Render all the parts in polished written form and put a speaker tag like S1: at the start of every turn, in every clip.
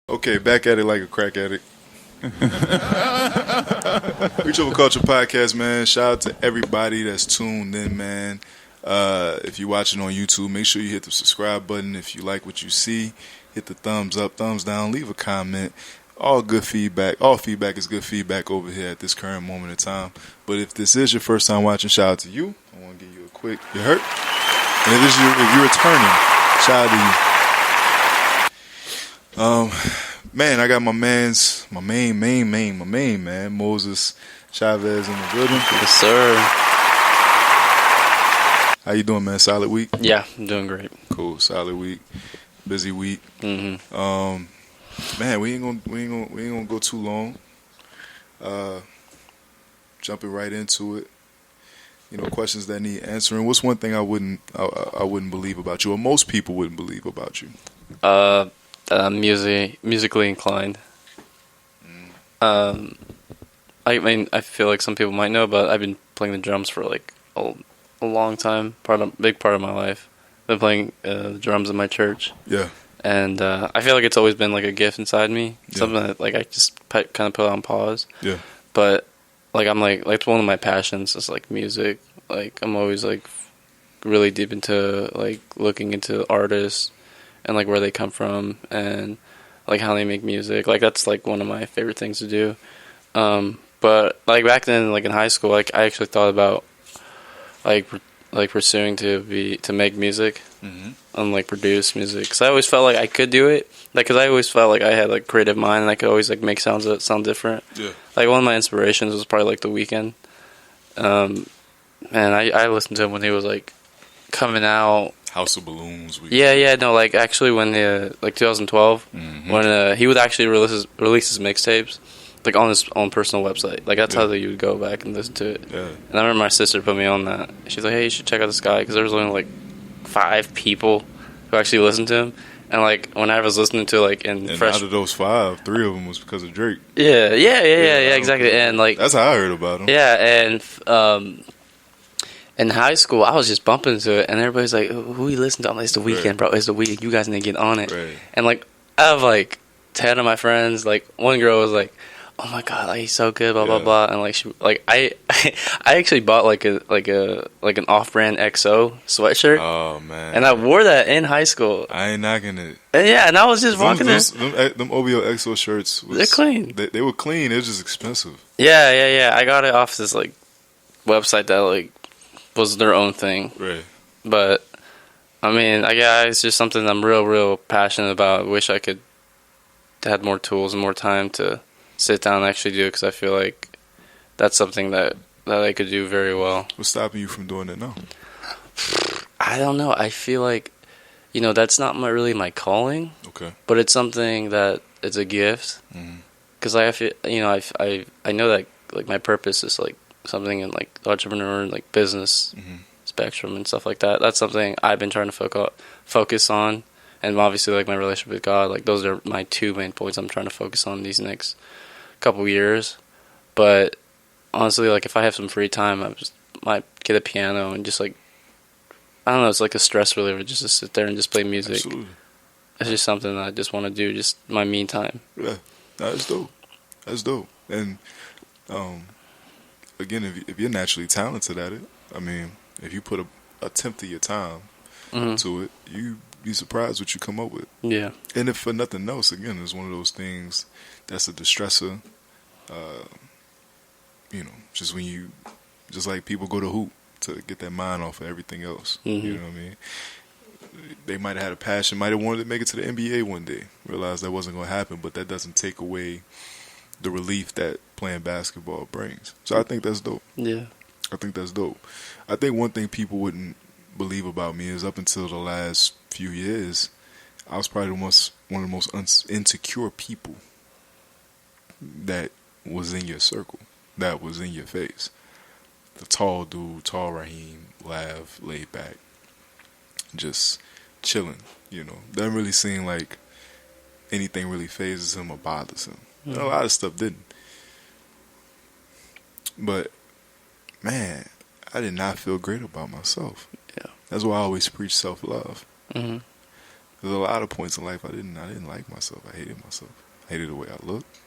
S1: Okay, back at it like a crack addict. Reachoverculture podcast, man. Shout out to everybody that's tuned in, man. If you're watching on YouTube, make sure you hit the subscribe button. If you like what you see, hit the thumbs up, thumbs down, leave a comment. All good feedback. All feedback is good feedback over here at this current moment in time. But if this is your first time watching, shout out to you. I want to give you a quick, you hurt? And if you're returning, shout out to you. Man, I got my main man, Moses Chavez in the building.
S2: Yes, sir.
S1: How you doing, man? Solid week?
S2: Yeah, I'm doing great.
S1: Cool, solid week. Busy week.
S2: Mm-hmm.
S1: Man, we ain't gonna go too long. Jumping right into it. You know, questions that need answering. What's one thing I wouldn't believe about you, or most people wouldn't believe about you?
S2: Musically inclined. I mean, I feel like some people might know, but I've been playing the drums for like a long time. Big part of my life. I've been playing the drums in my church.
S1: Yeah.
S2: And I feel like it's always been like a gift inside me. Yeah. Something that like I just kind of put on pause.
S1: Yeah.
S2: But like I'm like it's one of my passions is like music. Like I'm always like really deep into like looking into artists and like where they come from and like how they make music. Like that's like one of my favorite things to do. But like back then, like in high school, like I actually thought about like pursuing to make music and like produce music. Because I always felt like I could do it. Like because I always felt like I had like creative mind and I could always like make sounds that sound different.
S1: Yeah.
S2: Like one of my inspirations was probably like The Weeknd. And I listened to him when he was like coming out.
S1: House of Balloons.
S2: No, like actually when like 2012, when he would actually release his mixtapes, like on his own personal website. Like that's how you would go back and listen to it. Yeah. And I remember my sister put me on that. She's like, "Hey, you should check out this guy," because there was only like 5 people who actually listened to him. And like when I was listening to like
S1: and out of those 5, 3 of them was because of Drake.
S2: Yeah, exactly. And like
S1: that's how I heard about him.
S2: Yeah, and in high school, I was just bumping to it, and everybody's like, "Who you listen to?" I'm like, "It's The Weeknd, bro. It's The Weeknd. You guys need to get on it." Right. And like, I have like 10 of my friends. Like, one girl was like, "Oh my god, like he's so good, blah blah blah." And like, she like I actually bought like an off-brand XO sweatshirt.
S1: Oh man!
S2: And I wore that in high school.
S1: I ain't knocking it.
S2: And yeah, and I was just rocking it.
S1: Them OVO XO shirts.
S2: They're clean.
S1: They were clean. It was just expensive.
S2: Yeah. I got it off this like website that like was their own thing.
S1: Right.
S2: But I mean, it's just something I'm real passionate about. I wish I could had more tools and more time to sit down and actually do it, because I feel like that's something that I could do very well.
S1: What's stopping you from doing it now?
S2: I don't know. I feel like, that's not really my calling.
S1: Okay.
S2: But it's something that it's a gift. Because I feel, I know that like my purpose is like something in like entrepreneur and like business spectrum and stuff like that. That's something I've been trying to focus on. And obviously like my relationship with God, like those are my 2 main points I'm trying to focus on these next couple years. But honestly, like if I have some free time, I just might get a piano and just like, I don't know, it's like a stress reliever just to sit there and just play music.
S1: Absolutely.
S2: It's just something that I just want to do, just my me time.
S1: Yeah, that's dope. And again, if you're naturally talented at it, I mean, if you put a tenth of your time to it, you'd be surprised what you come up with.
S2: Yeah.
S1: And if for nothing else, again, it's one of those things that's a distressor. Just like people go to hoop to get their mind off of everything else. You know what I mean? They might have had a passion, might have wanted to make it to the NBA one day, realized that wasn't going to happen, but that doesn't take away the relief that playing basketball brings. So I think that's dope.
S2: Yeah.
S1: I think that's dope. I think one thing people wouldn't believe about me is up until the last few years, I was probably one of the most insecure people that was in your circle, that was in your face. The tall dude, tall Raheem, laugh, laid back, just chilling. Doesn't really seem like anything really phases him or bothers him. A lot of stuff didn't. But man, I did not feel great about myself.
S2: Yeah.
S1: That's why I always preach self-love.
S2: Mm-hmm.
S1: There's a lot of points in life I didn't like myself. I hated myself. I hated the way I looked.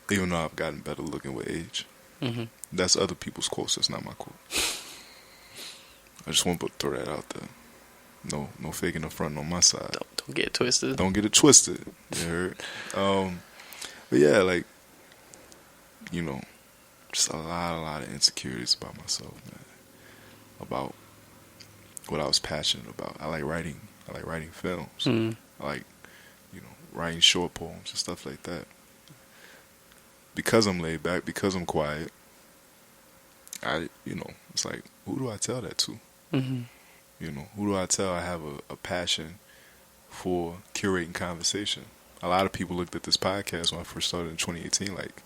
S1: Even though I've gotten better looking with age.
S2: Mm-hmm.
S1: That's other people's quotes. That's not my quote. I just want to throw that out there. No faking the front on my side.
S2: Don't get it twisted.
S1: Don't get it twisted. You heard? But yeah, like, just a lot of insecurities about myself, man. About what I was passionate about. I like writing. I like writing films.
S2: Mm-hmm.
S1: I like, writing short poems and stuff like that. Because I'm laid back, because I'm quiet, it's like, who do I tell that to?
S2: Mm-hmm.
S1: Who do I tell I have a passion for curating conversation? A lot of people looked at this podcast when I first started in 2018 like,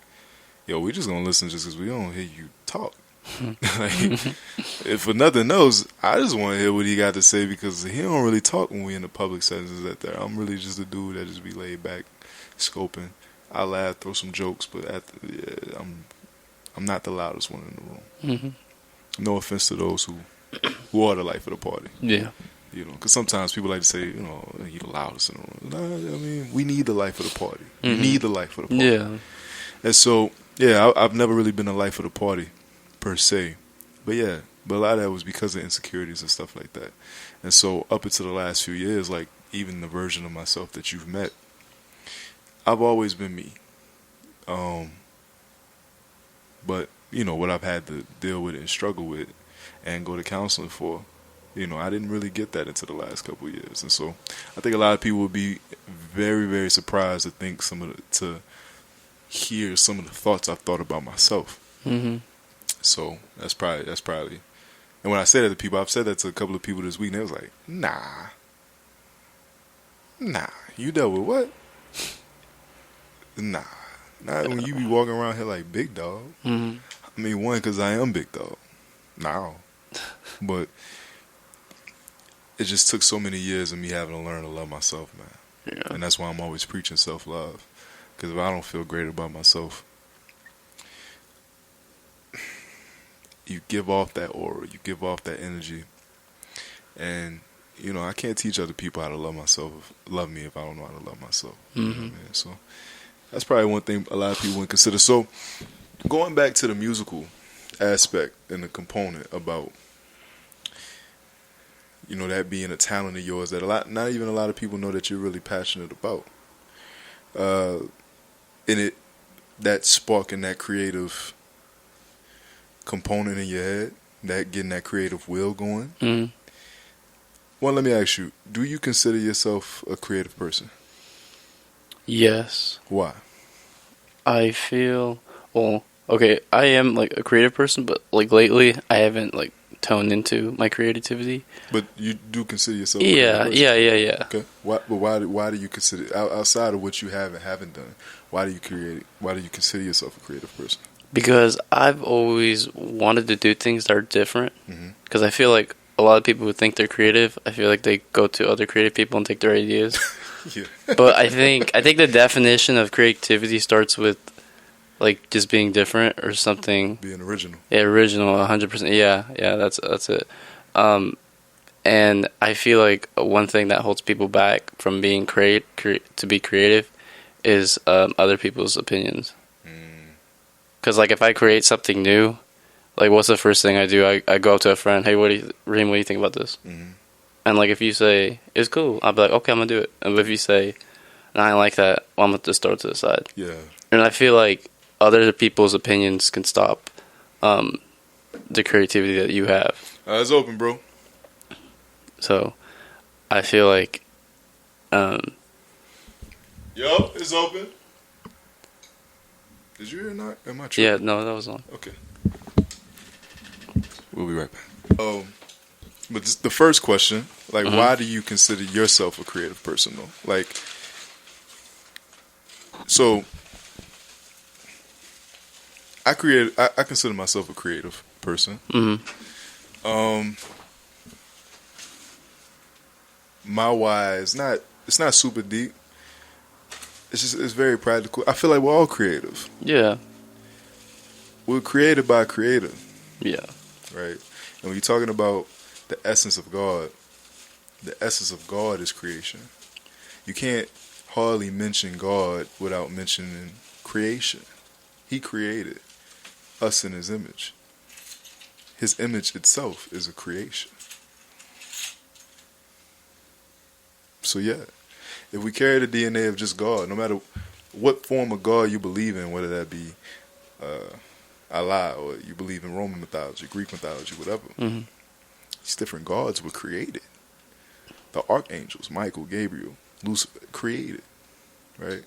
S1: yo, we just gonna listen just because we don't hear you talk. Like, if for nothing else, I just want to hear what he got to say because he don't really talk when we in the public settings that there. I'm really just a dude that just be laid back, scoping. I laugh, throw some jokes, but I'm not the loudest one in the room.
S2: Mm-hmm.
S1: No offense to those who are the life of the party.
S2: Yeah.
S1: Because sometimes people like to say, you the loudest in the room. No, I mean, we need the life of the party.
S2: Mm-hmm.
S1: We need the life of the party.
S2: Yeah.
S1: And so, yeah, I've never really been the life of the party, per se. But yeah, a lot of that was because of insecurities and stuff like that. And so, up until the last few years, like, even the version of myself that you've met, I've always been me. But, what I've had to deal with and struggle with and go to counseling for, I didn't really get that into the last couple of years. And so I think a lot of people would be very, very surprised to hear some of the thoughts I've thought about myself.
S2: Mm-hmm.
S1: So that's probably. And when I say that to people, I've said that to a couple of people this week, and they was like, nah, you dealt with what? Nah, not when you be walking around here like big dog.
S2: Mm-hmm.
S1: I mean, one, because I am big dog now, but it just took so many years of me having to learn to love myself, man.
S2: Yeah.
S1: And that's why I'm always preaching self-love. Because if I don't feel great about myself, you give off that aura, you give off that energy. And, I can't teach other people how to love me if I don't know how to love myself.
S2: Mm-hmm.
S1: You know what I mean? So that's probably one thing a lot of people wouldn't consider. So going back to the musical aspect and the component about, that being a talent of yours that not even a lot of people know that you're really passionate about. That spark and that creative component in your head, that getting that creative will going.
S2: Mm-hmm.
S1: Well, let me ask you, do you consider yourself a creative person?
S2: Yes.
S1: Why?
S2: I feel, okay, I am like a creative person, but like lately I haven't like toned into my creativity.
S1: But you do consider yourself a creative person?
S2: Yeah.
S1: Okay. Why do you consider, outside of what you have and haven't done, why do you consider yourself a creative person?
S2: Because I've always wanted to do things that are different. Because I feel like a lot of people who think they're creative, I feel like they go to other creative people and take their ideas.
S1: Yeah.
S2: But I think the definition of creativity starts with like just being different or something.
S1: Being original.
S2: Yeah, original, 100%. Yeah, that's it. And I feel like one thing that holds people back from being to be creative is other people's opinions. Because like if I create something new, like what's the first thing I do? I go up to a friend, hey, Raheem, what do you think about this?
S1: Mm-hmm.
S2: And like if you say it's cool, I'll be like, okay, I'm gonna do it. And if you say, no, I don't like that, well, I'm gonna just throw it to the side.
S1: Yeah.
S2: And I feel like other people's opinions can stop the creativity that you have.
S1: It's open, bro.
S2: So I feel like
S1: Yo, it's open. Did you hear or not? Am I tripping?
S2: yeah, no, that was on.
S1: Okay. We'll be right back. But the first question, like, why do you consider yourself a creative person, though? Like, so I consider myself a creative person.
S2: Mm-hmm.
S1: my why is not, it's not super deep. It's very practical. I feel like we're all creative.
S2: Yeah.
S1: We're created by a creator.
S2: Yeah.
S1: Right? And when you're talking about the essence of God is creation. You can't hardly mention God without mentioning creation. He created us in his image. His image itself is a creation. So yeah, if we carry the DNA of just God, no matter what form of God you believe in, whether that be Allah or you believe in Roman mythology, Greek mythology, whatever, these different gods were created. The archangels, Michael, Gabriel, Lucifer, created, right?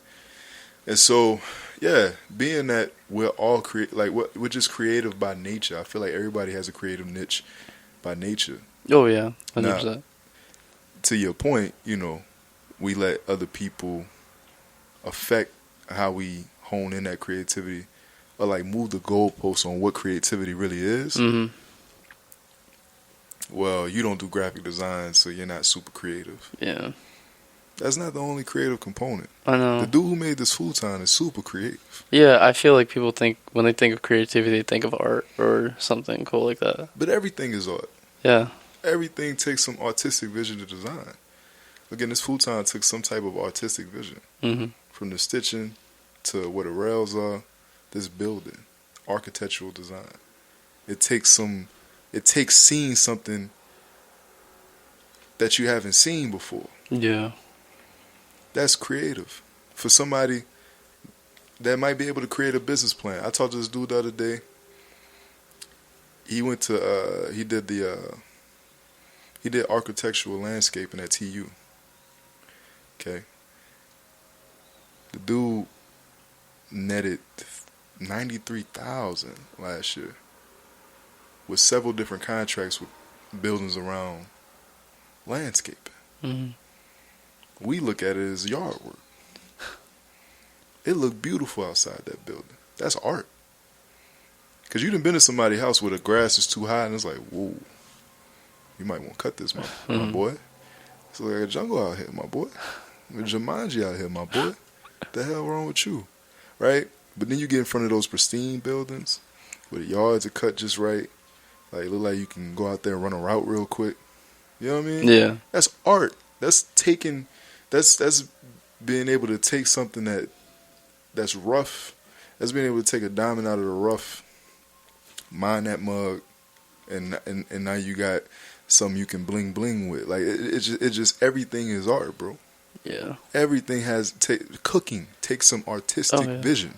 S1: And so, yeah, being that we're all we're just creative by nature. I feel like everybody has a creative niche by nature.
S2: Oh yeah, 100%.
S1: Now, to your point, you know, we let other people affect how we hone in that creativity, or like move the goalposts on what creativity really is. Well, you don't do graphic design, so you're not super creative.
S2: Yeah.
S1: That's not the only creative component.
S2: I know.
S1: The dude who made this futon is super creative.
S2: Yeah, I feel like people think, when they think of creativity, they think of art or something cool like that.
S1: But everything is art.
S2: Yeah.
S1: Everything takes some artistic vision to design. Again, this futon took some type of artistic vision. From the stitching to where the rails are, this building, architectural design. It takes seeing something that you haven't seen before.
S2: Yeah.
S1: That's creative. For somebody that might be able to create a business plan. I talked to this dude the other day. He went to, he did architectural landscaping at TU. Okay. The dude netted $93,000 last year with several different contracts with buildings around landscaping. We look at it as yard work. It looked beautiful outside that building. That's art. Because you done been to somebody's house where the grass is too high and it's like, whoa, you might want to cut this, my boy. It's like a jungle out here, my boy. There's Jumanji out here, my boy. What the hell wrong with you? Right? But then you get in front of those pristine buildings where the yards are cut just right. Like, it look like you can go out there and run a route real quick. You know what I mean?
S2: Yeah.
S1: That's art. That's being able to take something that's rough. That's being able to take a diamond out of the rough, mine that mug, and now you got something you can bling bling with. Like it just everything is art, bro.
S2: Yeah.
S1: Everything has cooking takes some artistic vision.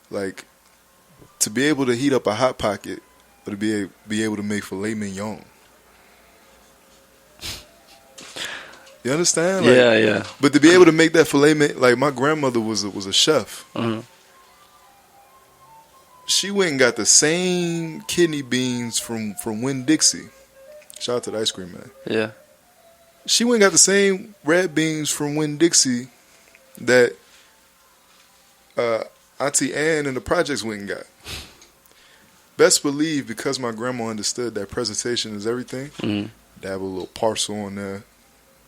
S1: Like to be able to heat up a hot pocket or to be able to make filet mignon. You understand? Like,
S2: yeah.
S1: But to be able to make that filet mignon, like my grandmother was a chef. She went and got the same kidney beans from Winn-Dixie. Shout out to the ice cream man.
S2: Yeah.
S1: She went and got the same red beans from Winn-Dixie that Auntie Ann and the projects went and got. Best believe, because my grandma understood that presentation is everything, dab a little parcel on there.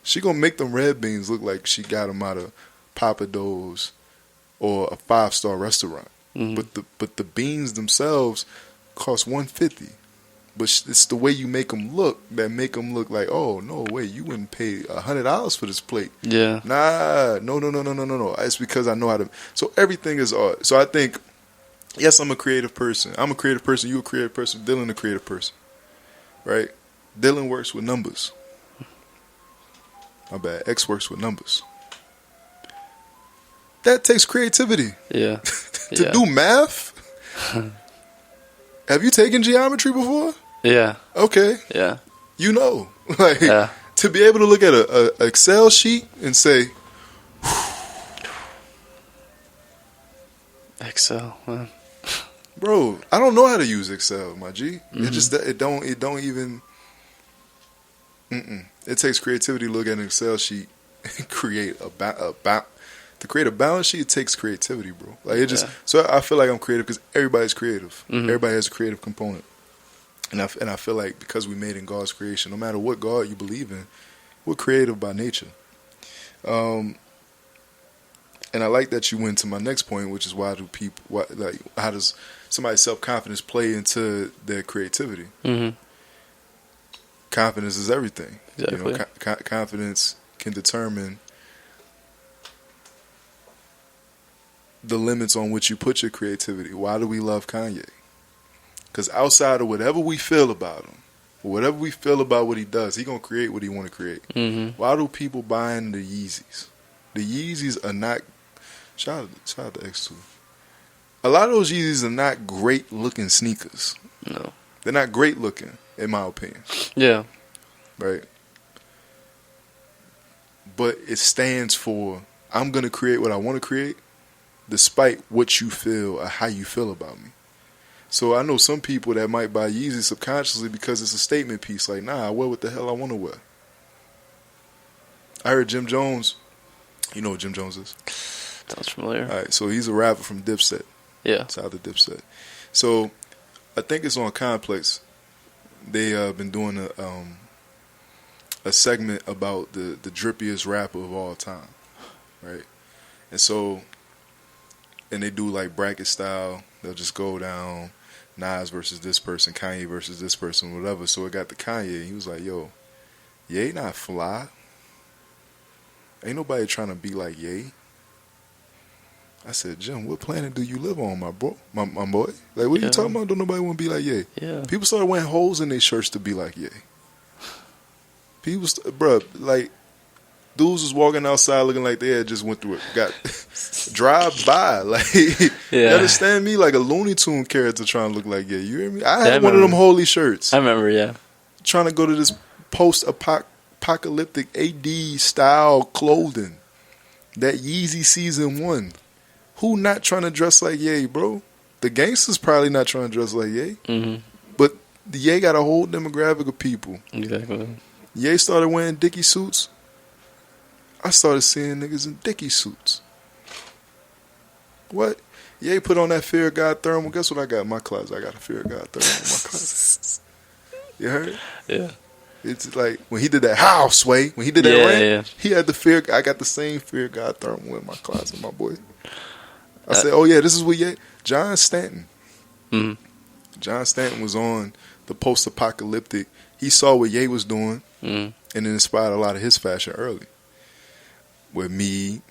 S1: She gonna make them red beans look like she got them out of Papa Do's or a 5-star restaurant. But the beans themselves cost $150. But it's the way you make them look that make them look like, oh no, wait, you wouldn't pay $100 for this plate.
S2: Yeah.
S1: Nah, no. It's because I know how to. So everything is art. So I think, yes, I'm a creative person. I'm a creative person. You a creative person. Dylan a creative person, right? Dylan works with numbers. My bad. X works with numbers. That takes creativity.
S2: Yeah.
S1: To do math? Have you taken geometry before?
S2: Yeah.
S1: Okay.
S2: Yeah.
S1: You know. Like,
S2: yeah.
S1: To be able to look at a Excel sheet and say,
S2: Excel, man.
S1: Bro, I don't know how to use Excel, my G. It don't even. It takes creativity to look at an Excel sheet and create to create a balance sheet. It takes creativity, bro. Like it just. So I feel like I'm creative because everybody's creative. Everybody has a creative component, and I feel like because we made in God's creation, no matter what God you believe in, We're creative by nature. And I like that you went to my next point, which is how does somebody's self-confidence play into their creativity?
S2: Mm-hmm.
S1: Confidence is everything.
S2: Exactly.
S1: Confidence can determine the limits on which you put your creativity. Why do we love Kanye? Because outside of whatever we feel about him, or whatever we feel about what he does, he gonna create what he want to create.
S2: Mm-hmm.
S1: Why do people buying the Yeezys? The Yeezys are not. Shout out to X2. A lot of those Yeezys are not great looking sneakers.
S2: No,
S1: they're not great looking, in my opinion.
S2: Yeah.
S1: Right. But it stands for I'm gonna create what I want to create, despite what you feel or how you feel about me. So I know some people that might buy Yeezy subconsciously because it's a statement piece. Like, nah, I wear what the hell I want to wear. I heard Jim Jones. You know what Jim Jones is?
S2: Sounds familiar.
S1: All right, so he's a rapper from Dipset.
S2: Yeah.
S1: Shout out to Dipset. So I think it's on Complex. They been doing a segment about the drippiest rapper of all time, right? And so, and they do like bracket style. They'll just go down Nas versus this person, Kanye versus this person, whatever. So it got to Kanye. He was like, yo, Ye not fly. Ain't nobody trying to be like Ye. I said, Jim, what planet do you live on, my boy? My boy? Like, what are you talking about? Don't nobody want to be like Ye.
S2: Yeah.
S1: People started wearing holes in their shirts to be like Ye. People, bruh, like, dudes was walking outside looking like they had just went through it. Got drive by. Like, you understand me? Like a Looney Tune character trying to look like Ye. You hear me? I had one of them holy shirts.
S2: I remember, yeah.
S1: Trying to go to this post-apocalyptic AD style clothing. That Yeezy season 1. Who not trying to dress like Ye, bro? The gangsters probably not trying to dress like Ye.
S2: Mm-hmm.
S1: But the Ye got a whole demographic of people.
S2: Exactly.
S1: Ye started wearing Dickie suits. I started seeing niggas in Dickie suits. What? Ye put on that Fear of God thermal. Guess what I got in my closet? I got a Fear of God thermal in my closet. You heard?
S2: Yeah.
S1: It's like when he did that house sway, when he did that rant, he had the Fear. I got the same Fear of God thermal in my closet, my boy. I said, oh yeah, this is what Ye. John Stanton.
S2: Mm-hmm.
S1: John Stanton was on the post-apocalyptic. He saw what Ye was doing, and it inspired a lot of his fashion early. With me,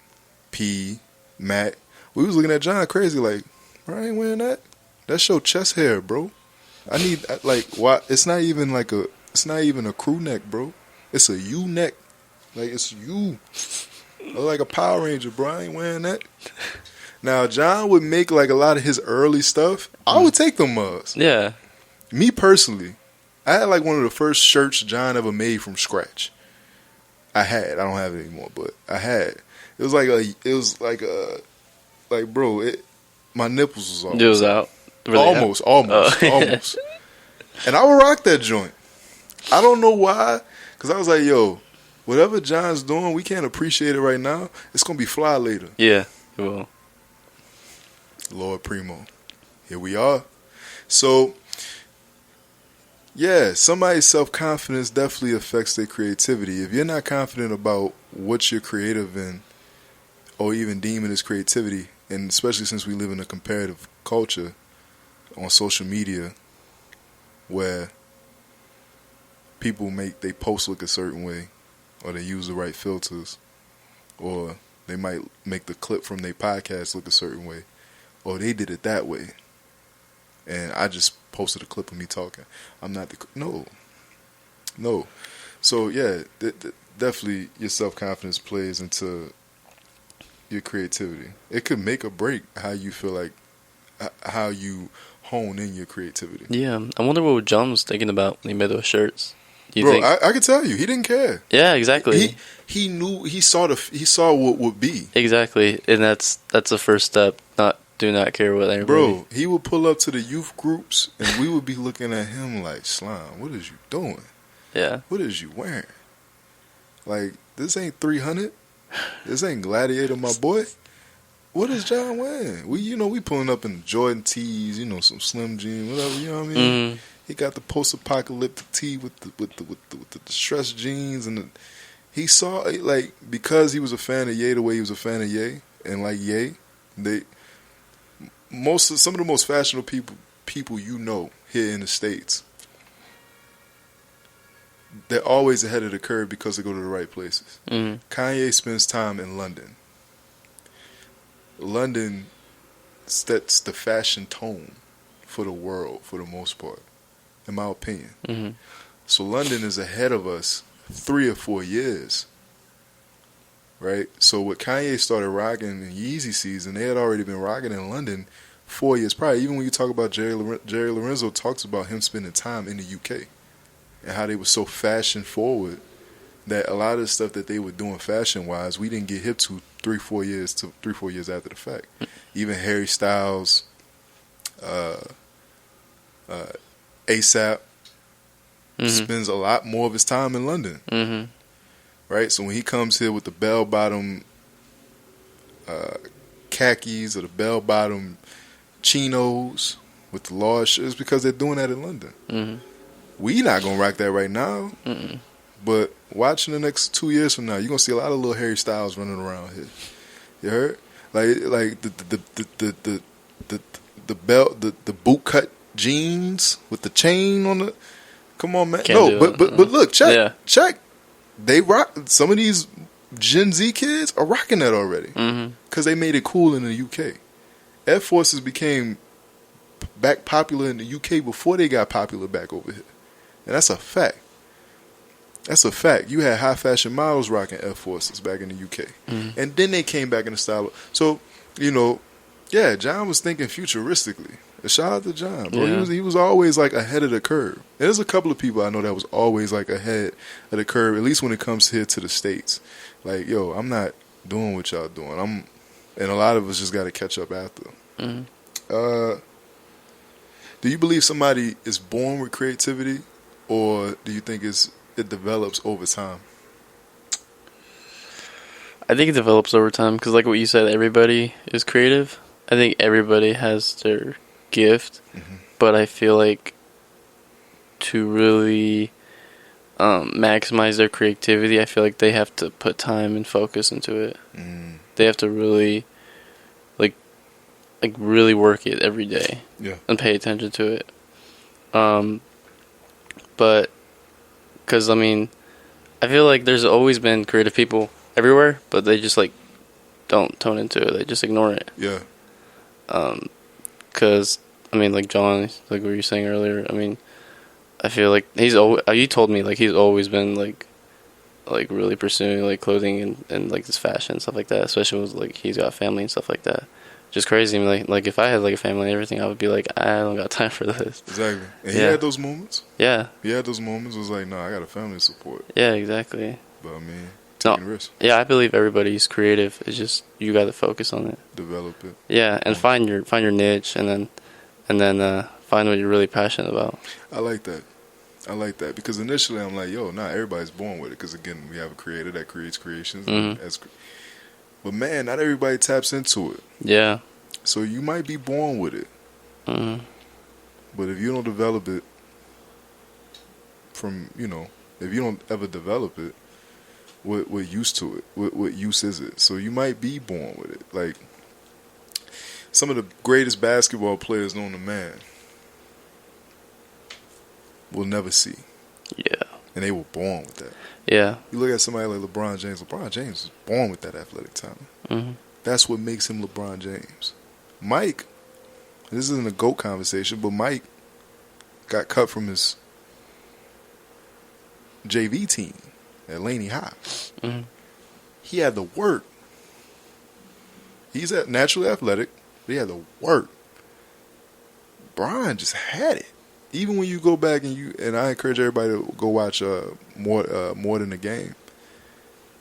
S1: P, Matt, we was looking at John crazy like, bro, I ain't wearing that. That's your chest hair, bro. I need like why? It's not even a crew neck, bro. It's a U neck. Like it's you. I look like a Power Ranger, bro. I ain't wearing that. Now John would make like a lot of his early stuff. I would take them mugs.
S2: Yeah.
S1: Me personally, I had like one of the first shirts John ever made from scratch. I don't have it anymore, but I had. It was like bro, my nipples was almost.
S2: It was out. Really
S1: Almost. And I would rock that joint. I don't know why, because I was like, yo, whatever John's doing, we can't appreciate it right now. It's going to be fly later.
S2: Yeah, it will.
S1: Lord Primo. Here we are. So, yeah, somebody's self-confidence definitely affects their creativity. If you're not confident about what you're creative in, or even deeming as creativity, and especially since we live in a comparative culture on social media where people they post look a certain way, or they use the right filters, or they might make the clip from their podcast look a certain way, or they did it that way, and I just posted a clip of me talking. I'm not no. So yeah, definitely your self-confidence plays into your creativity. It could make or break how you feel like, how you hone in your creativity.
S2: Yeah, I wonder what John was thinking about when he made those shirts. Do you
S1: Bro,
S2: think?
S1: I can tell you, he didn't care.
S2: Yeah, exactly.
S1: He knew, he saw what would be.
S2: Exactly, and that's the first step. Do not care what anybody.
S1: Bro, he would pull up to the youth groups, and we would be looking at him like, Slime, what is you doing?
S2: Yeah.
S1: What is you wearing? Like, this ain't 300. This ain't Gladiator, my boy. What is John wearing? We pulling up in Jordan tees, some Slim Jean, whatever. You know what I mean? Mm-hmm. He got the post-apocalyptic tee with the distressed jeans, and he saw, like, because he was a fan of Ye the way he was a fan of Ye, and like Ye, some of the most fashionable people you know here in the States, they're always ahead of the curve because they go to the right places. Kanye spends time in London. London sets the fashion tone for the world for the most part, in my opinion. So London is ahead of us 3 or 4 years, right? So what Kanye started rocking in Yeezy season, they had already been rocking in London 4 years prior. Even when you talk about Jerry Lorenzo talks about him spending time in the UK and how they were so fashion forward that a lot of the stuff that they were doing fashion wise, we didn't get hip to 3-4 years after the fact. Even Harry Styles, ASAP spends a lot more of his time in London, right? So when he comes here with the bell bottom khakis or the bell bottom chinos with the large shirts, because they're doing that in London. We not gonna rock that right now, but watching the next 2 years from now, you're gonna see a lot of little Harry Styles running around here. You heard? Like the belt, the boot cut jeans with the chain on the. Come on, man. But look, check. They rock. Some of these Gen Z kids are rocking that already because they made it cool in the UK. Air Forces became back popular in the UK before they got popular back over here, and that's a fact. That's a fact. You had high fashion models rocking Air Forces back in the UK, and then they came back in the style. So John was thinking futuristically. Shout out to John, bro.
S2: Yeah.
S1: He was always like ahead of the curve. And there's a couple of people I know that was always like ahead of the curve, at least when it comes here to the States. Like, yo, I'm not doing what y'all doing. And a lot of us just got to catch up after. Do you believe somebody is born with creativity, or do you think it develops over time?
S2: I think it develops over time because, like what you said, everybody is creative. I think everybody has their gift, but I feel like to really maximize their creativity, I feel like they have to put time and focus into it. They have to really like really work it every day, and pay attention to it. But because I feel like there's always been creative people everywhere, but they just like don't tone into it. They just ignore it.
S1: Yeah.
S2: Because like John, like what you were saying earlier. I feel like you told me like he's always been like really pursuing like clothing and like this fashion and stuff like that. Especially with like he's got family and stuff like that. Just crazy. Like if I had like a family and everything, I would be like, I don't got time for this.
S1: Exactly. And he had those moments.
S2: Yeah.
S1: He had those moments. It was like, no, I got a family to support.
S2: Yeah, exactly.
S1: But taking risks.
S2: Yeah, I believe everybody's creative. It's just you got to focus on it.
S1: Develop it.
S2: Yeah, and find your niche, and then find what you're really passionate about.
S1: I like that because initially I'm like, yo, not everybody's born with it. Because again, we have a creator that creates creations. But man, not everybody taps into it.
S2: Yeah.
S1: So you might be born with it. But if you don't develop it if you don't ever develop it, what use to it? What use is it? So you might be born with it. Like some of the greatest basketball players known to man will never see.
S2: Yeah. And
S1: they were born with that.
S2: Yeah.
S1: You look at somebody like LeBron James. LeBron James was born with that athletic talent. That's what makes him LeBron James. Mike, this isn't a GOAT conversation, but Mike got cut from his JV team at Laney High. He had to work. He's naturally athletic, but he had to work. Brian just had it. Even when you go back and I encourage everybody to go watch more than the game.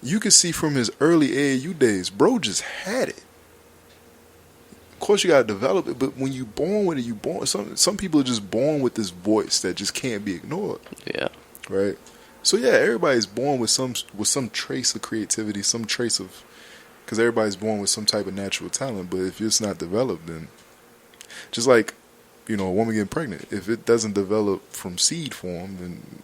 S1: You can see from his early AAU days, bro just had it. Of course, you gotta develop it, but when you born with it, some people are just born with this voice that just can't be ignored.
S2: Yeah.
S1: Right. So yeah, everybody's born with some trace of creativity, some trace of, because everybody's born with some type of natural talent. But if it's not developed, then just like a woman getting pregnant, if it doesn't develop from seed form, then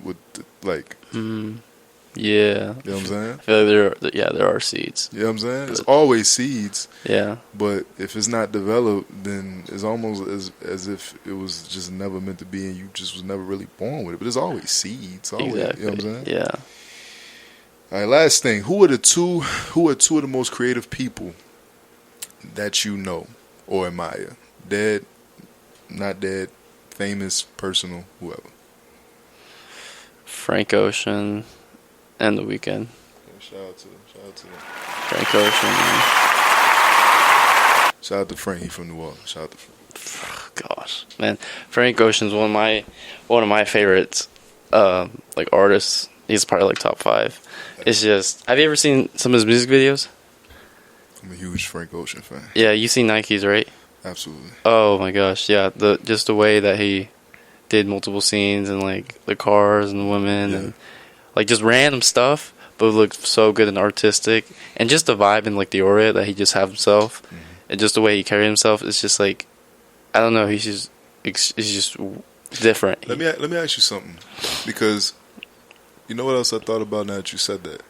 S2: Yeah.
S1: You know what I'm saying?
S2: I feel like there are seeds.
S1: You know what I'm saying? It's always seeds.
S2: Yeah.
S1: But if it's not developed, then it's almost as if it was just never meant to be and you just was never really born with it. But there's always seeds. Always,
S2: Exactly.
S1: You know what I'm saying?
S2: Yeah.
S1: All right, last thing. Who are two of the most creative people that you know or admire? Dead, not dead, famous, personal, whoever.
S2: Frank Ocean and The Weeknd.
S1: Yeah, shout out to them.
S2: Frank Ocean, man.
S1: Shout out to Frank. He from New Orleans. Shout out to Frank.
S2: Gosh, man, Frank Ocean's one of my favorites, like artists. He's probably like top 5. It's just, have you ever seen some of his music videos?
S1: I'm a huge Frank Ocean fan.
S2: Yeah, you seen Nikes, right?
S1: Absolutely.
S2: Oh my gosh, yeah. Just the way that he did multiple scenes and like the cars and the women and like just random stuff, but it looked so good and artistic, and just the vibe and like the aura that he just have himself, and just the way he carried himself. It's just like, I don't know. He's just different.
S1: Let me ask you something, because you know what else I thought about now that you said that?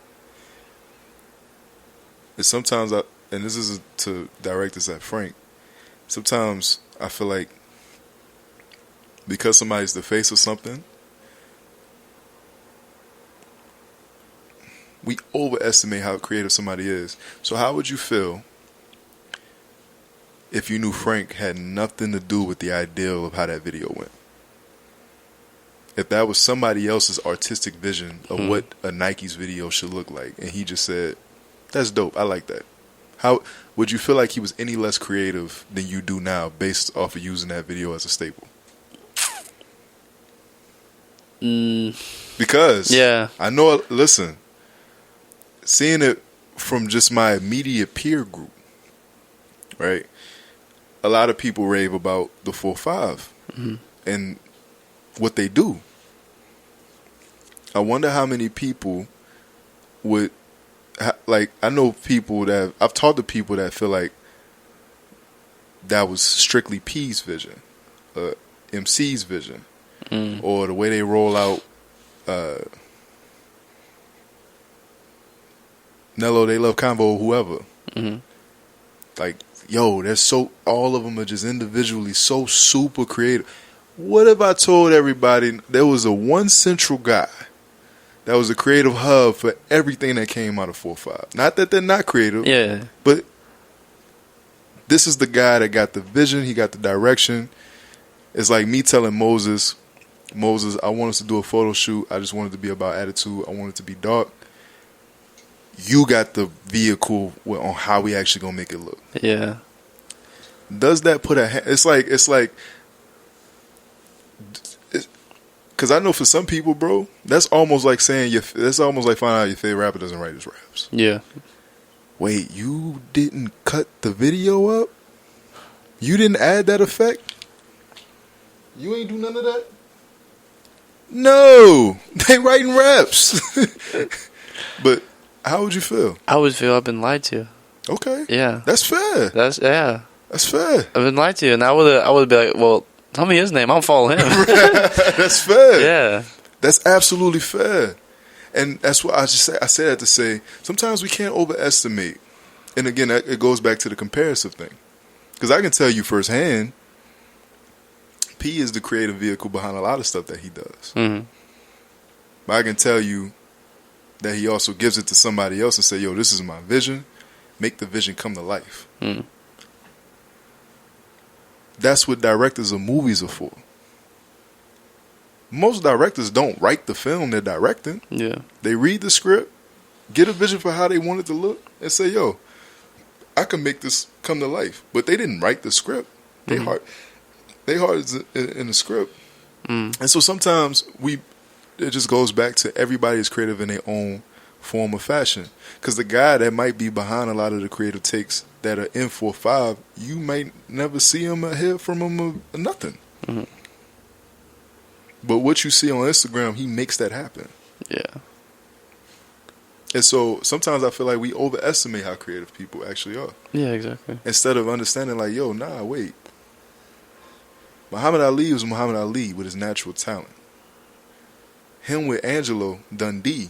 S1: Is sometimes and this is to direct this at Frank, sometimes I feel like because somebody's the face of something, we overestimate how creative somebody is. So how would you feel if you knew Frank had nothing to do with the ideal of how that video went? If that was somebody else's artistic vision of what a Nike's video should look like, and he just said, "That's dope, I like that." How would you feel like he was any less creative than you do now based off of using that video as a staple? Because I know, listen, seeing it from just my immediate peer group, right? A lot of people rave about the 4-5 and what they do. I wonder how many people would like. I know people that I've talked to people that feel like that was strictly P's vision, MC's vision, or the way they roll out. Nello, They Love Convo, whoever. Like, yo, all of them are just individually so super creative. What if I told everybody there was a one central guy that was a creative hub for everything that came out of 4-5? Not that they're not creative, but this is the guy that got the vision, he got the direction. It's like me telling Moses, I want us to do a photo shoot. I just want it to be about attitude. I want it to be dark. You got the vehicle on how we actually gonna make it look. Yeah. Does that put it's like, because I know for some people, bro, that's almost like saying that's almost like finding out your favorite rapper doesn't write his raps. Yeah. Wait, you didn't cut the video up? You didn't add that effect? You ain't do none of that? No, they writing raps. But how would you feel?
S2: I would feel I've been lied to.
S1: Okay.
S2: Yeah.
S1: That's fair.
S2: That's fair. I've been lied to, and I would be like, well, tell me his name. I'll follow him.
S1: That's fair.
S2: Yeah.
S1: That's absolutely fair. And that's what I say that to say, sometimes we can't overestimate. And again, it goes back to the comparative thing. Because I can tell you firsthand, P is the creative vehicle behind a lot of stuff that he does. But I can tell you that he also gives it to somebody else and say, yo, this is my vision. Make the vision come to life. That's what directors of movies are for. Most directors don't write the film they're directing. Yeah. They read the script, get a vision for how they want it to look, and say, yo, I can make this come to life. But they didn't write the script. They heart is in the script. And so sometimes it just goes back to everybody is creative in their own form of fashion. Because the guy that might be behind a lot of the creative takes that are in 4-5, you might never see him or hear from him or nothing. But what you see on Instagram, he makes that happen. Yeah. And so sometimes I feel like we overestimate how creative people actually are. Yeah, exactly. Instead of understanding like, yo, nah, wait. Muhammad Ali was Muhammad Ali with his natural talent. Him with Angelo Dundee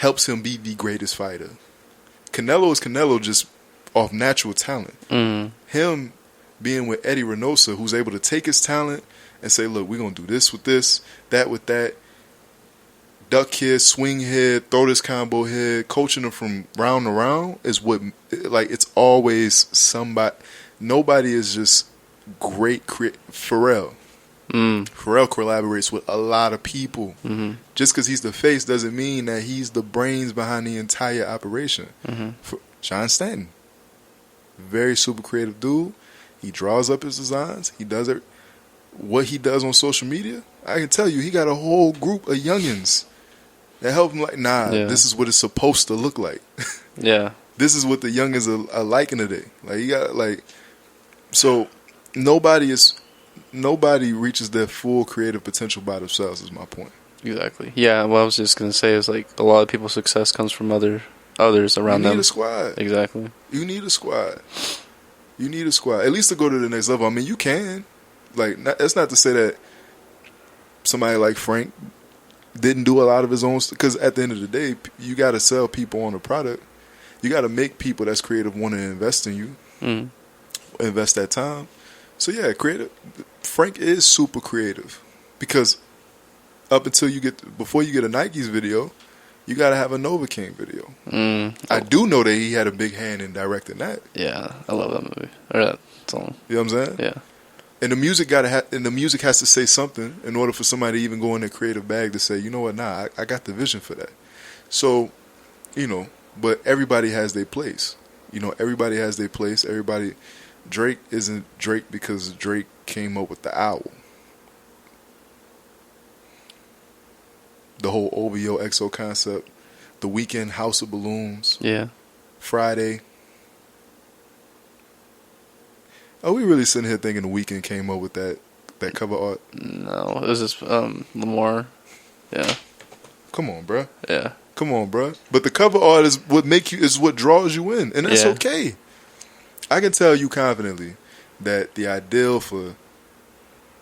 S1: helps him be the greatest fighter. Canelo is Canelo just off natural talent. Him being with Eddie Reynoso, who's able to take his talent and say, look, we're going to do this with this, that with that, duck here, swing here, throw this combo here, coaching them from round to round is what, like, it's always somebody. Nobody is just great. Pharrell collaborates with a lot of people. Just because he's the face doesn't mean that he's the brains behind the entire operation. For John Stanton, very super creative dude. He draws up his designs. He does it. What he does on social media, I can tell you, he got a whole group of youngins that help him. Like, this is what it's supposed to look like. This is what the youngins are liking today. Like, you got so nobody reaches their full creative potential by themselves. Is my point.
S2: Exactly. Yeah. What I was just gonna say is like a lot of people's success comes from others around them.
S1: You need a squad.
S2: Exactly.
S1: You need a squad. You need a squad, at least to go to the next level. I mean, you can. Like, that's not to say that somebody like Frank didn't do a lot of his own, because at the end of the day, you got to sell people on a product. You got to make people that's creative want to invest in you, invest that time. So yeah, creative. Frank is super creative, because up until before you get a Nike's video, you got to have a Nova King video. I do know that he had a big hand in directing that.
S2: Yeah, I love that movie or that song.
S1: You know what I'm saying?
S2: Yeah.
S1: And the music the music has to say something in order for somebody to even go in their creative bag to say, you know what, I got the vision for that. So, but everybody has their place. Everybody has their place. Drake isn't Drake because Drake came up with the owl. The whole OVO XO concept, The Weeknd, House of Balloons, Friday. Are we really sitting here thinking The Weeknd came up with that cover art?
S2: No, it was just Lamar. Yeah.
S1: Come on, bruh.
S2: Yeah.
S1: Come on, bruh. But the cover art is what draws you in, and that's okay. I can tell you confidently that the ideal for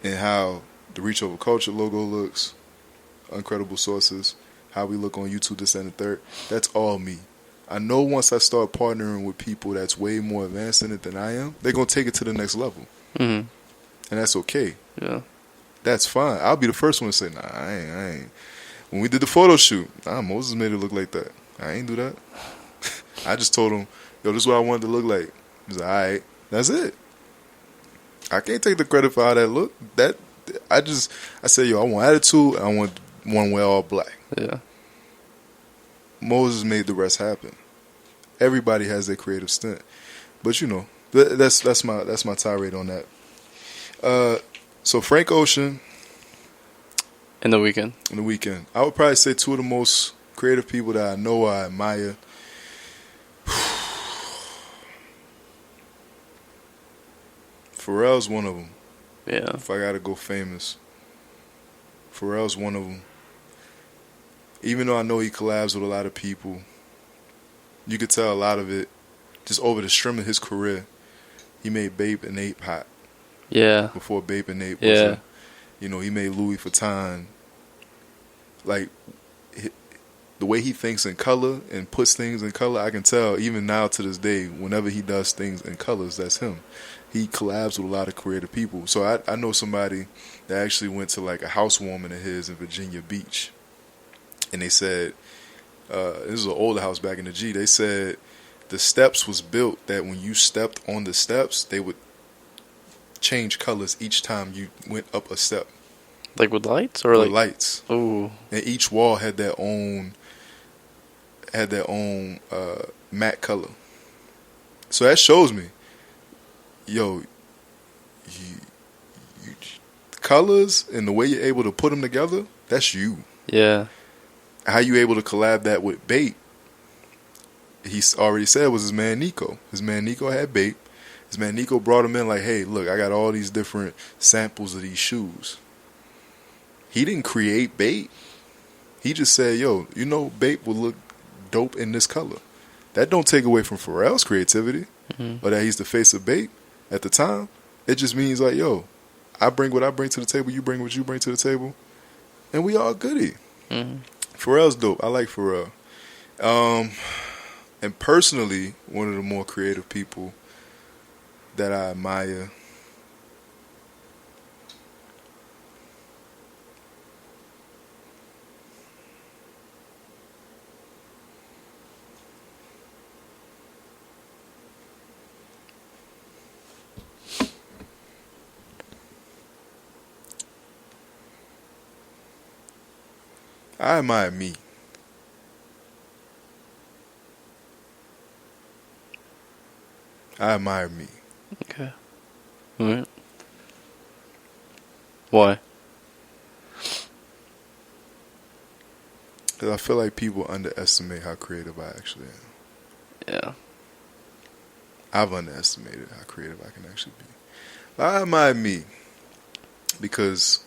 S1: and how the Reach Over Culture logo looks, Uncredible Sources, how we look on YouTube, this and the third, that's all me. I know once I start partnering with people that's way more advanced in it than I am, they're going to take it to the next level. And that's okay.
S2: Yeah.
S1: That's fine. I'll be the first one to say, nah, I ain't. When we did the photo shoot, Moses made it look like that. I ain't do that. I just told him, yo, this is what I wanted to look like. He's like, all right, that's it. I can't take the credit for how that looked. I said, yo, I want attitude, I want one way all black.
S2: Yeah.
S1: Moses made the rest happen. Everybody has their creative stint, but that's my tirade on that. So Frank Ocean,
S2: in the Weeknd.
S1: I would probably say two of the most creative people that I know I admire. Pharrell's one of them.
S2: Yeah.
S1: If I gotta go famous, Pharrell's one of them. Even though I know he collabs with a lot of people, you could tell a lot of it just over the string of his career. He made Bape and Ape hot.
S2: Yeah.
S1: Before Bape and Ape was he made Louis Vuitton. Like, the way he thinks in color and puts things in color, I can tell even now to this day, whenever he does things in colors, that's him. He collabs with a lot of creative people. So I know somebody that actually went to like a housewarming of his in Virginia Beach. And they said, this was an older house back in the G, they said the steps was built that when you stepped on the steps, they would change colors each time you went up a step.
S2: Like with lights? Or
S1: with
S2: like
S1: lights.
S2: Ooh.
S1: And each wall had their own matte color. So that shows me, yo, you colors and the way you're able to put them together, that's you.
S2: Yeah.
S1: How you able to collab that with Bape? He already said was his man Nico. His man Nico had Bape. His man Nico brought him in like, hey, look, I got all these different samples of these shoes. He didn't create Bape. He just said, yo, Bape will look dope in this color. That don't take away from Pharrell's creativity or that he's the face of Bape at the time. It just means like, yo, I bring what I bring to the table, you bring what you bring to the table, and we all goody. Pharrell's dope. I like Pharrell. And personally, one of the more creative people that I admire me. I admire me.
S2: Okay. All right. Why?
S1: Because I feel like people underestimate how creative I actually am.
S2: Yeah.
S1: I've underestimated how creative I can actually be. But I admire me because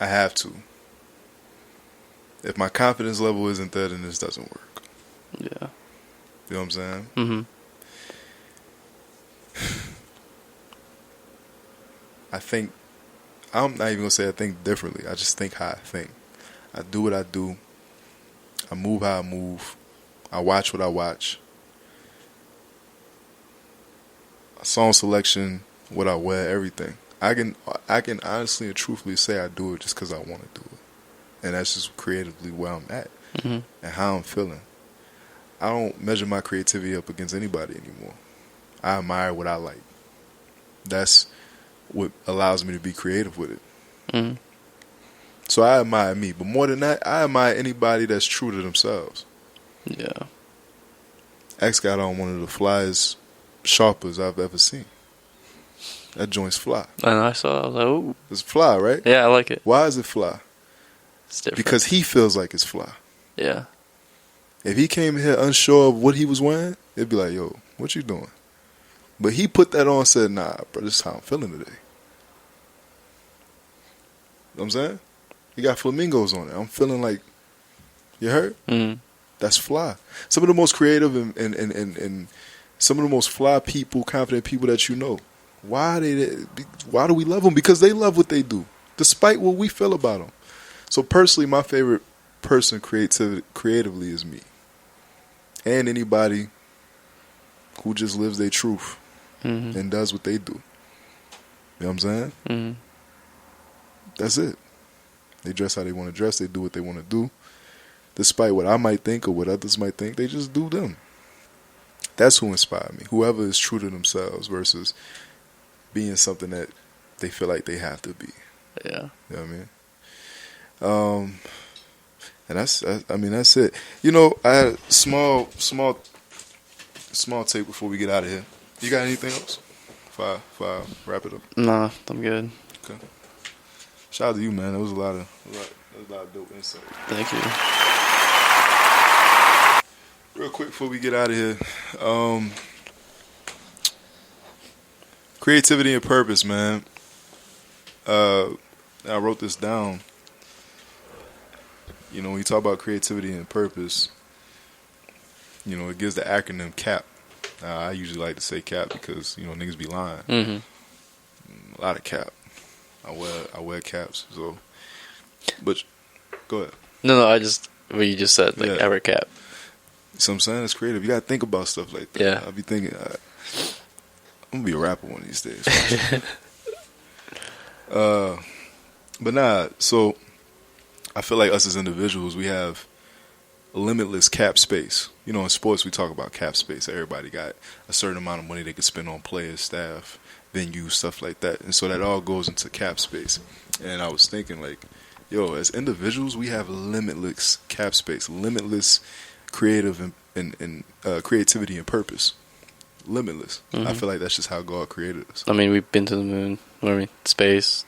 S1: I have to. If my confidence level isn't there, then this doesn't work.
S2: Yeah.
S1: You know what I'm saying?
S2: Mm-hmm.
S1: I think, I'm not even going to say I think differently. I just think how I think. I do what I do. I move how I move. I watch what I watch. Song selection, what I wear, everything. I can honestly and truthfully say I do it just because I want to do it. And that's just creatively where I'm at and how I'm feeling. I don't measure my creativity up against anybody anymore. I admire what I like. That's what allows me to be creative with it.
S2: Mm-hmm.
S1: So I admire me. But more than that, I admire anybody that's true to themselves.
S2: Yeah.
S1: X got on one of the flyest sharpers I've ever seen. That joint's fly.
S2: And I saw it, I was like, ooh.
S1: It's fly, right?
S2: Yeah, I like it.
S1: Why is it fly?
S2: It's different.
S1: Because he feels like it's fly.
S2: Yeah.
S1: If he came here unsure of what he was wearing, it'd be like, yo, what you doing? But he put that on and said, nah, bro, this is how I'm feeling today. You know what I'm saying? He got flamingos on it. I'm feeling like, you heard?
S2: Mm-hmm.
S1: That's fly. Some of the most creative and some of the most fly people, confident people that you know. Why do we love them? Because they love what they do, despite what we feel about them. So personally, my favorite person creatively is me. And anybody who just lives their truth and does what they do. You know what I'm saying?
S2: Mm-hmm.
S1: That's it. They dress how they want to dress. They do what they want to do. Despite what I might think or what others might think, they just do them. That's who inspired me. Whoever is true to themselves versus being something that they feel like they have to be.
S2: Yeah.
S1: You know what I mean? And that's it. You know, I had a small take before we get out of here. You got anything else? Five, wrap it up.
S2: Nah, I'm good.
S1: Okay. Shout out to you, man. There was a lot of dope insight.
S2: Thank you.
S1: Real quick before we get out of here, creativity and purpose, man. I wrote this down. You know, when you talk about creativity and purpose, you know, it gives the acronym CAP. I usually like to say CAP because, you know, niggas be lying.
S2: Mm-hmm.
S1: A lot of cap. I wear caps. So, but go ahead.
S2: No, I just what you just said, like ever cap.
S1: So I'm saying it's creative. You gotta think about stuff like that.
S2: Yeah.
S1: I'll be thinking, I'm gonna be a rapper one of these days. But nah. So I feel like us as individuals, we have a limitless cap space. You know, in sports, we talk about cap space. Everybody got a certain amount of money they could spend on players, staff, venues, stuff like that. And so that all goes into cap space. And I was thinking, like, yo, as individuals, we have limitless cap space, limitless creative and creativity and purpose. Limitless.
S2: Mm-hmm.
S1: I feel like that's just how God created us.
S2: I mean, we've been to the moon. Space.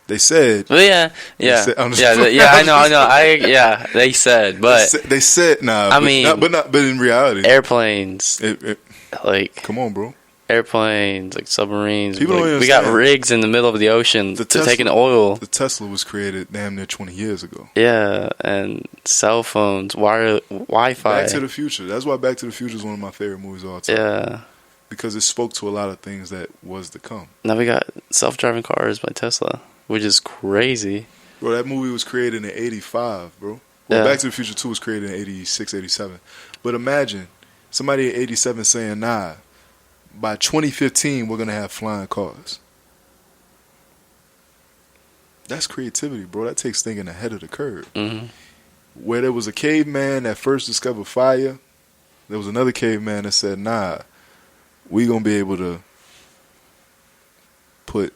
S1: They said.
S2: Well, yeah. I know. They said, but
S1: they said, nah. But in reality,
S2: airplanes. Like,
S1: come on, bro.
S2: Airplanes, like submarines.
S1: People don't
S2: we
S1: understand.
S2: got rigs in the middle of the ocean to take in oil.
S1: The Tesla was created damn near 20 years ago.
S2: Yeah, and cell phones, Wi-Fi.
S1: Back to the Future. That's why Back to the Future is one of my favorite movies of all time.
S2: Yeah.
S1: Because it spoke to a lot of things that was to come.
S2: Now we got self-driving cars by Tesla, which is crazy.
S1: Bro, that movie was created in 85, bro. Well,
S2: Yeah.
S1: Back to the Future 2 was created in 86, 87. But imagine somebody at 87 saying, nah, by 2015, we're going to have flying cars. That's creativity, bro. That takes thinking ahead of the curve.
S2: Mm-hmm.
S1: Where there was a caveman that first discovered fire, there was another caveman that said, nah, we going to be able to put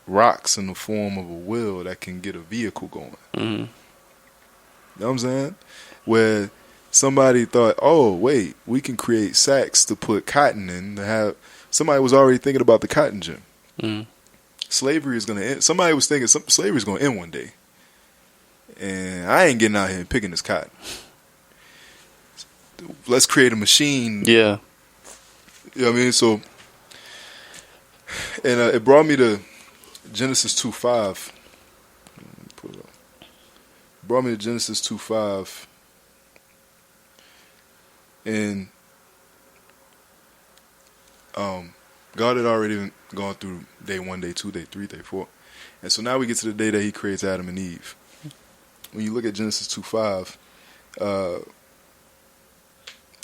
S1: rocks in the form of a wheel that can get a vehicle going.
S2: Mm-hmm.
S1: You know what I'm saying? Where somebody thought, oh, wait, we can create sacks to put cotton in to have. Somebody was already thinking about the cotton gin.
S2: Mm-hmm.
S1: Slavery is going to end. Somebody was thinking slavery is going to end one day. And I ain't getting out here and picking this cotton. Let's create a machine.
S2: Yeah.
S1: You know what I mean? So, and it brought me to Genesis 2:5. Put it up. Brought me to Genesis 2:5. And God had already gone through day 1, day 2, day 3, day 4. And so now we get to the day that he creates Adam and Eve. When you look at Genesis 2:5,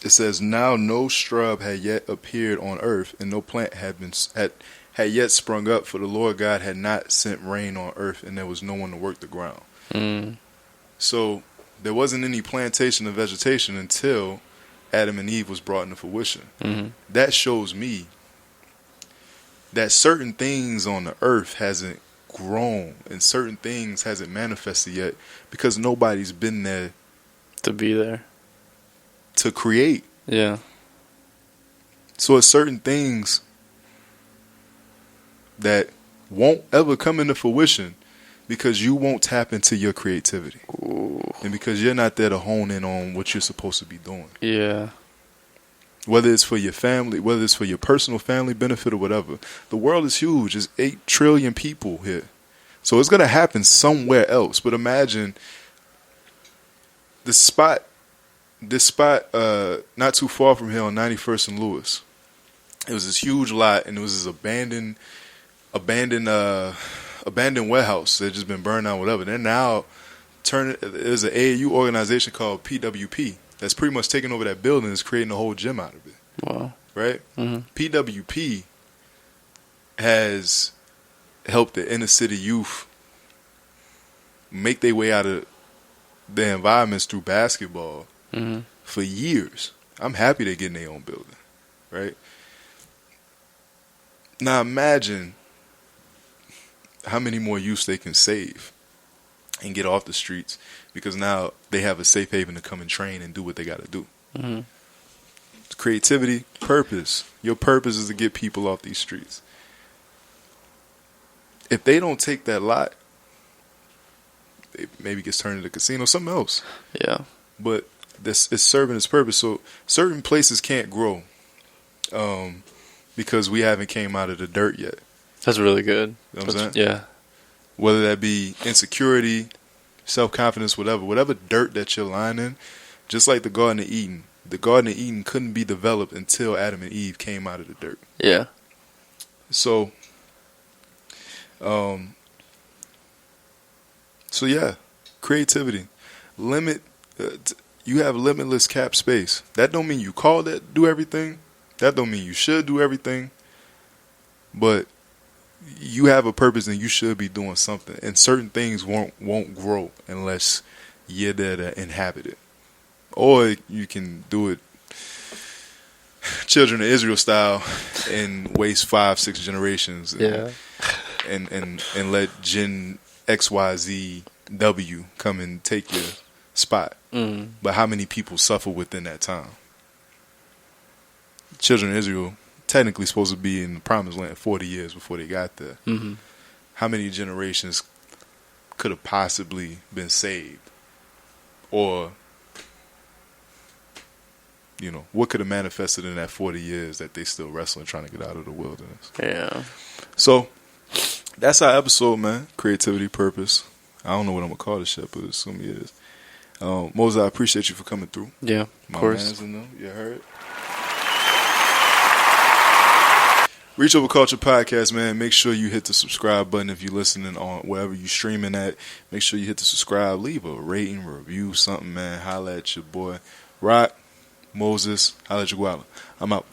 S1: it says, now no shrub had yet appeared on earth, and no plant had yet sprung up, for the Lord God had not sent rain on earth, and there was no one to work the ground.
S2: Mm.
S1: So there wasn't any plantation of vegetation until Adam and Eve was brought into fruition.
S2: Mm-hmm.
S1: That shows me that certain things on the earth hasn't grown and certain things hasn't manifested yet because nobody's been there
S2: To be there.
S1: to create.
S2: Yeah.
S1: So it's certain things that won't ever come into fruition because you won't tap into your creativity.
S2: Ooh.
S1: And because you're not there to hone in on what you're supposed to be doing.
S2: Yeah.
S1: Whether it's for your family, whether it's for your personal family benefit or whatever. The world is huge. There's 8 trillion people here. So it's going to happen somewhere else. But imagine this spot not too far from here on 91st and Lewis. It was this huge lot, and it was this abandoned warehouse that had just been burned down, whatever. They're now there's an AAU organization called PWP that's pretty much taking over that building and is creating a whole gym out of it.
S2: Wow.
S1: Right?
S2: Mm-hmm.
S1: PWP has helped the inner city youth make their way out of their environments through basketball
S2: Mm-hmm.
S1: for years. I'm happy they're getting their own building. Right? Now imagine how many more youths they can save and get off the streets because now they have a safe haven to come and train and do what they got to do.
S2: Mm-hmm.
S1: Creativity, purpose. Your purpose is to get people off these streets. If they don't take that lot, it maybe gets turned into a casino, something else.
S2: Yeah.
S1: But this is serving its purpose. So certain places can't grow because we haven't came out of the dirt yet.
S2: That's really good.
S1: You know what I'm saying?
S2: Yeah.
S1: Whether that be insecurity, self-confidence, whatever dirt that you're lying in, just like the Garden of Eden. The Garden of Eden couldn't be developed until Adam and Eve came out of the dirt.
S2: Yeah.
S1: So yeah, creativity. You have limitless cap space. That don't mean you called it do everything. That don't mean you should do everything. But you have a purpose and you should be doing something. And certain things won't grow unless you're there to inhabit it. Or you can do it children of Israel style and waste 5-6 generations.
S2: Yeah.
S1: And let Gen XYZW come and take your spot.
S2: Mm.
S1: But how many people suffer within that time? Children of Israel technically supposed to be in the promised land 40 years before they got there.
S2: Mm-hmm.
S1: How many generations could have possibly been saved? Or, what could have manifested in that 40 years that they still wrestling trying to get out of the wilderness?
S2: Yeah.
S1: So, that's our episode, man. Creativity, purpose. I don't know what I'm going to call this shit, but it's going to be it. Moses, I appreciate you for coming through.
S2: Yeah, of course.
S1: You heard? Reach Over Culture podcast, man. Make sure you hit the subscribe button if you're listening on wherever you streaming at. Make sure you hit the subscribe. Leave a rating, review, something, man. Holla at your boy. Roc, Moses, holla at your guala. I'm out.